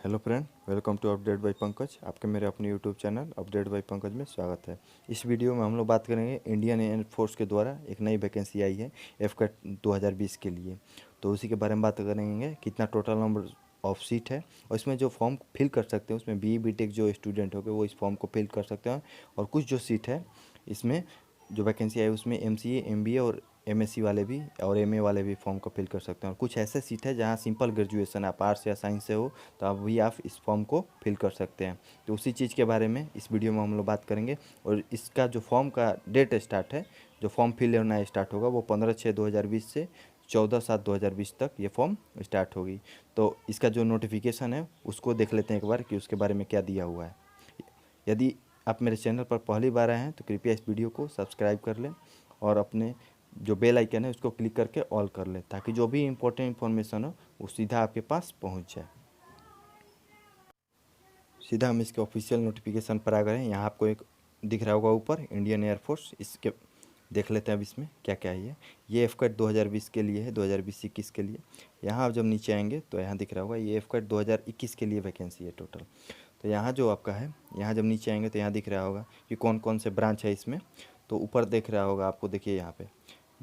Hello friend, welcome to update by Pankaj. आपके मेरे अपने YouTube channel update by Pankaj में स्वागत है। इस वीडियो में हम लोग बात करेंगे इंडियन एयरफोर्स के द्वारा एक नई वैकेंसी आई है एफकैट 2020 के लिए। तो उसी के बारे में बात करेंगे, कितना टोटल नंबर ऑफ सीट है और इसमें जो फॉर्म फिल कर सकते हैं उसमें बी बीटेक जो स्टूडेंट हो गए वो इस फॉर्म को फिल कर सकते हैं। और कुछ जो सीट है इसमें जो वैकेंसी आई उसमें एमसीए, एमबीए और एमएससी वाले भी और एमए वाले भी फॉर्म को फिल कर सकते हैं। और कुछ ऐसे सीट है जहाँ सिंपल ग्रेजुएशन आप आर्ट्स या साइंस से हो तो आप इस फॉर्म को फिल कर सकते हैं। तो उसी चीज़ के बारे में इस वीडियो में हम लोग बात करेंगे। और इसका जो फॉर्म का डेट स्टार्ट है, जो फॉर्म फिल होना स्टार्ट होगा वो 15/6/2020 से 14/7/2020 तक ये फॉर्म स्टार्ट होगी। तो इसका जो नोटिफिकेशन है उसको देख लेते हैं एक बार कि उसके बारे में क्या दिया हुआ है। यदि आप मेरे चैनल पर पहली बार आए हैं तो कृपया इस वीडियो को सब्सक्राइब कर लें और अपने जो बेल आइकन है उसको क्लिक करके ऑल कर लें, ताकि जो भी इम्पोर्टेंट इन्फॉर्मेशन हो वो सीधा आपके पास पहुंच जाए। सीधा हम इसके ऑफिशियल नोटिफिकेशन पर आ गए हैं। यहाँ आपको एक दिख रहा होगा ऊपर इंडियन एयरफोर्स, इसके देख लेते हैं अब इसमें क्या क्या है। ये एफकैट 2020 के लिए है, 2020-21 के लिए। यहाँ आप जब नीचे आएंगे तो यहाँ दिख रहा होगा ये एफकैट 2021 के लिए वैकेंसी है टोटल। तो यहाँ जो आपका है, यहाँ जब नीचे आएंगे तो यहाँ दिख रहा होगा कि कौन कौन से ब्रांच है इसमें। तो ऊपर देख रहा होगा आपको, देखिए यहाँ पे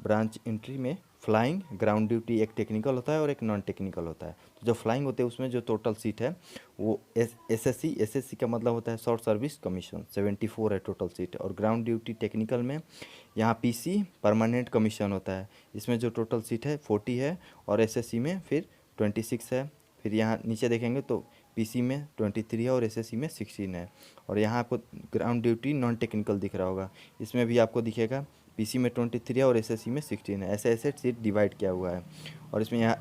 ब्रांच एंट्री में फ्लाइंग, ग्राउंड ड्यूटी एक टेक्निकल होता है और एक नॉन टेक्निकल होता है। तो जो फ्लाइंग होते हैं उसमें जो टोटल सीट है वो एसएससी का मतलब होता है शॉर्ट सर्विस कमीशन, 74 है टोटल सीट। और ग्राउंड ड्यूटी टेक्निकल में यहाँ पीसी परमानेंट कमीशन होता है, इसमें जो टोटल सीट है 40 है। और एसएससी में फिर 26 है। फिर यहाँ नीचे देखेंगे तो पीसी में 23 है और एसएससी में 16 है। और यहाँ आपको ग्राउंड ड्यूटी नॉन टेक्निकल दिख रहा होगा, इसमें भी आपको दिखेगा पीसी में 23 है और एसएससी में 16 है। ऐसे ऐसे सीट डिवाइड किया हुआ है। और इसमें यहाँ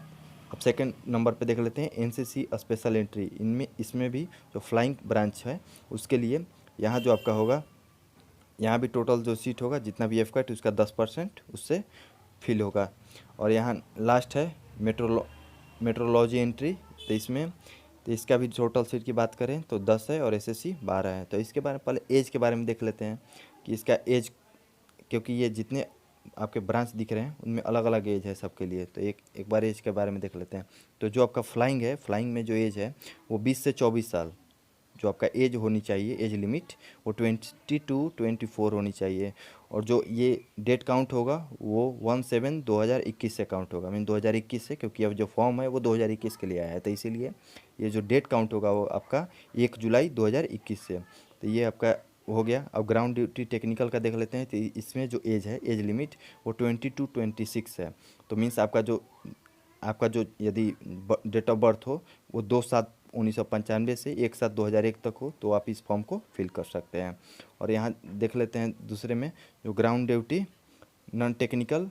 अब सेकंड नंबर पे देख लेते हैं एनसीसी स्पेशल एंट्री। इनमें इसमें भी जो फ्लाइंग ब्रांच है उसके लिए यहाँ जो आपका होगा, यहाँ भी टोटल जो सीट होगा जितना भी एफ कट उसका 10% उससे फिल होगा। और यहाँ लास्ट है मेट्रोलॉजी एंट्री। तो इसका भी टोटल सीट की बात करें तो 10 है और एसएससी 12 है। तो इसके बारे में पहले एज के बारे में देख लेते हैं कि इसका एज, क्योंकि ये जितने आपके ब्रांच दिख रहे हैं उनमें अलग अलग एज है सबके लिए। तो एक बार एज के बारे में देख लेते हैं। तो जो आपका फ्लाइंग है, फ्लाइंग में जो एज है वो 20 से 24 साल जो आपका एज होनी चाहिए, एज लिमिट वो 20 to 24 होनी चाहिए। और जो ये डेट काउंट होगा वो 1/7/2021 से काउंट होगा, मीन 2021 से, क्योंकि अब जो फॉर्म है वो 2021 के लिए आया है। तो इसीलिए ये जो डेट काउंट होगा वो आपका 1 जुलाई 2021 से। तो ये आपका हो गया। अब ग्राउंड ड्यूटी टेक्निकल का देख लेते हैं। तो इसमें जो एज है, एज लिमिट वो 20 to 26 है। तो मीन्स आपका जो यदि डेट ऑफ बर्थ हो वो 2/7/1995 से 1/7/2001 तक हो तो आप इस फॉर्म को फिल कर सकते हैं। और यहाँ देख लेते हैं दूसरे में जो ग्राउंड ड्यूटी नॉन टेक्निकल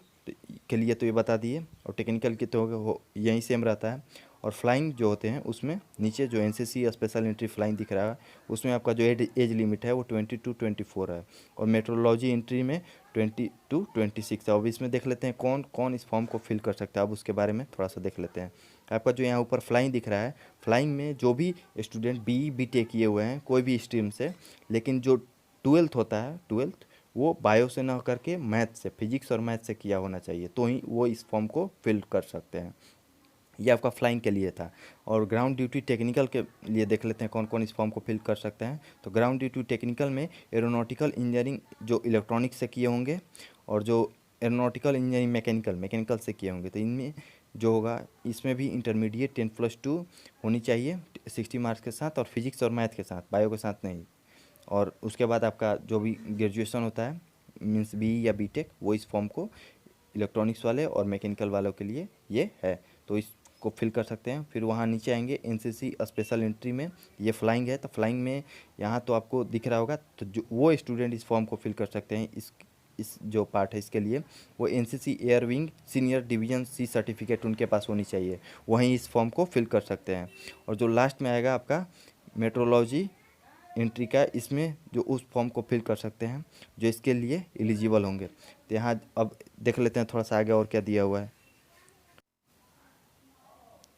के लिए तो ये बता दिए, और टेक्निकल की तो यहीं सेम रहता है। और फ्लाइंग जो होते हैं उसमें नीचे जो एनसीसी स्पेशल एंट्री फ्लाइंग दिख रहा है उसमें आपका जो एज लिमिट है वो 20 to 24 है। और मेट्रोलॉजी एंट्री में 20 to 26 है। अब इसमें देख लेते हैं कौन कौन इस फॉर्म को फिल कर सकता है। अब उसके बारे में थोड़ा सा देख लेते हैं। आपका जो यहाँ ऊपर फ्लाइंग दिख रहा है, फ्लाइंग में जो भी स्टूडेंट बी टेक किए हुए हैं कोई भी स्ट्रीम से, लेकिन जो ट्वेल्थ होता है, ट्वेल्थ वो बायो से ना करके मैथ से, फिजिक्स और मैथ से किया होना चाहिए, तो ही वो इस फॉर्म को फिल कर सकते हैं। ये आपका फ्लाइंग के लिए था। और ग्राउंड ड्यूटी टेक्निकल के लिए देख लेते हैं कौन कौन इस फॉर्म को फिल कर सकते हैं। तो ग्राउंड ड्यूटी टेक्निकल में एरोनॉटिकल इंजीनियरिंग जो इलेक्ट्रॉनिक्स से किए होंगे, और जो एरोनॉटिकल इंजीनियरिंग मैकेनिकल से किए होंगे, तो इनमें जो होगा इसमें भी इंटरमीडिएट 10+2 होनी चाहिए 60 मार्क्स के साथ, और फिजिक्स और मैथ के साथ, बायो के साथ नहीं। और उसके बाद आपका जो भी ग्रेजुएशन होता है मीन्स बी या बीटेक, वो इस फॉर्म को इलेक्ट्रॉनिक्स वाले और मैकेनिकल वालों के लिए ये है, तो इसको फिल कर सकते हैं। फिर वहाँ नीचे आएंगे एनसीसी स्पेशल एंट्री में, ये फ्लाइंग है। तो फ्लाइंग में यहाँ तो आपको दिख रहा होगा, तो जो वो स्टूडेंट इस फॉर्म को फिल कर सकते हैं। इस जो पार्ट है इसके लिए वो NCC air wing senior division C certificate उनके पास होनी चाहिए, वहीं इस फॉर्म को फिल कर सकते हैं। और जो लास्ट में आएगा आपका मेट्रोलॉजी एंट्री का, इसमें जो उस फॉर्म को फिल कर सकते हैं जो इसके लिए एलिजिबल होंगे। तो यहाँ अब देख लेते हैं थोड़ा सा आगे और क्या दिया हुआ है।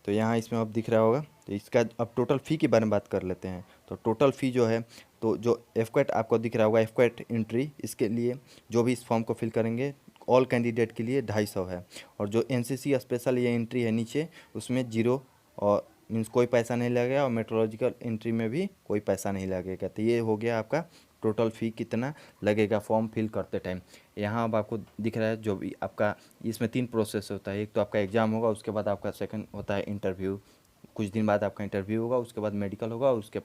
तो यहाँ इसमें अब दिख रहा होगा, तो इसका अब टोटल फ़ी के बारे में बात कर लेते हैं। तो टोटल फ़ी जो है, तो जो एफक्वेट आपको दिख रहा होगा, एफक्वेट एंट्री, इसके लिए जो भी इस फॉर्म को फिल करेंगे ऑल कैंडिडेट के लिए 250 है। और जो एनसीसी स्पेशल ये एंट्री है नीचे, उसमें 0 और मीन्स कोई पैसा नहीं लगेगा, और मेट्रोलॉजिकल एंट्री में भी कोई पैसा नहीं लगेगा। तो ये हो गया आपका टोटल फ़ी कितना लगेगा फॉर्म फिल करते टाइम। यहाँ अब आपको दिख रहा है जो भी आपका, इसमें 3 प्रोसेस होता है। एक तो आपका एग्ज़ाम होगा, उसके बाद आपका सेकंड होता है इंटरव्यू, कुछ दिन बाद आपका इंटरव्यू होगा, उसके बाद मेडिकल होगा, और उसके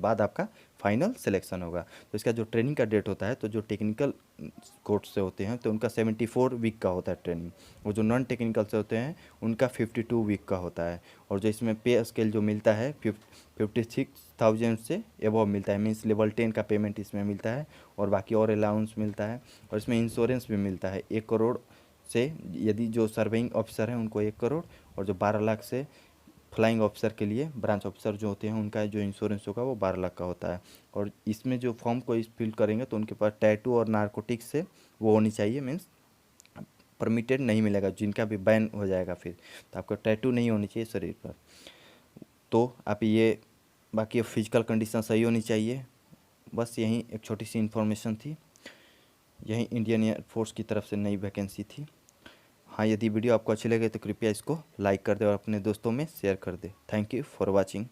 बाद आपका फाइनल सिलेक्शन होगा। तो इसका जो ट्रेनिंग का डेट होता है, तो जो टेक्निकल कोर्स से होते हैं तो उनका 74 वीक का होता है ट्रेनिंग, और जो नॉन टेक्निकल से होते हैं उनका 52 वीक का होता है। और जो इसमें पे स्केल जो मिलता है 56,000 से एबव मिलता है, मीन्स लेवल 10 का पेमेंट इसमें मिलता है, और बाकी और अलाउंस मिलता है। और इसमें इंश्योरेंस भी मिलता है 1 करोड़ से, यदि जो सर्वेइंग ऑफिसर हैं उनको 1 करोड़, और जो 12 लाख से फ्लाइंग ऑफिसर के लिए, ब्रांच ऑफिसर जो होते हैं उनका जो इंश्योरेंस होगा वो 12 लाख का होता है। और इसमें जो फॉर्म को इस फिल करेंगे तो उनके पास टैटू और नारकोटिक्स से वो होनी चाहिए, मीन्स परमिटेड नहीं मिलेगा, जिनका भी बैन हो जाएगा फिर, तो आपका टैटू नहीं होनी चाहिए शरीर पर। तो आप ये, बाकी फिजिकल कंडीशन सही होनी चाहिए। बस यही एक छोटी सी इन्फॉर्मेशन थी, यही इंडियन एयरफोर्स की तरफ से नई वैकेंसी थी। हाँ, यदि वीडियो आपको अच्छी लगे तो कृपया इसको लाइक कर दे और अपने दोस्तों में शेयर कर दे। Thank you for watching.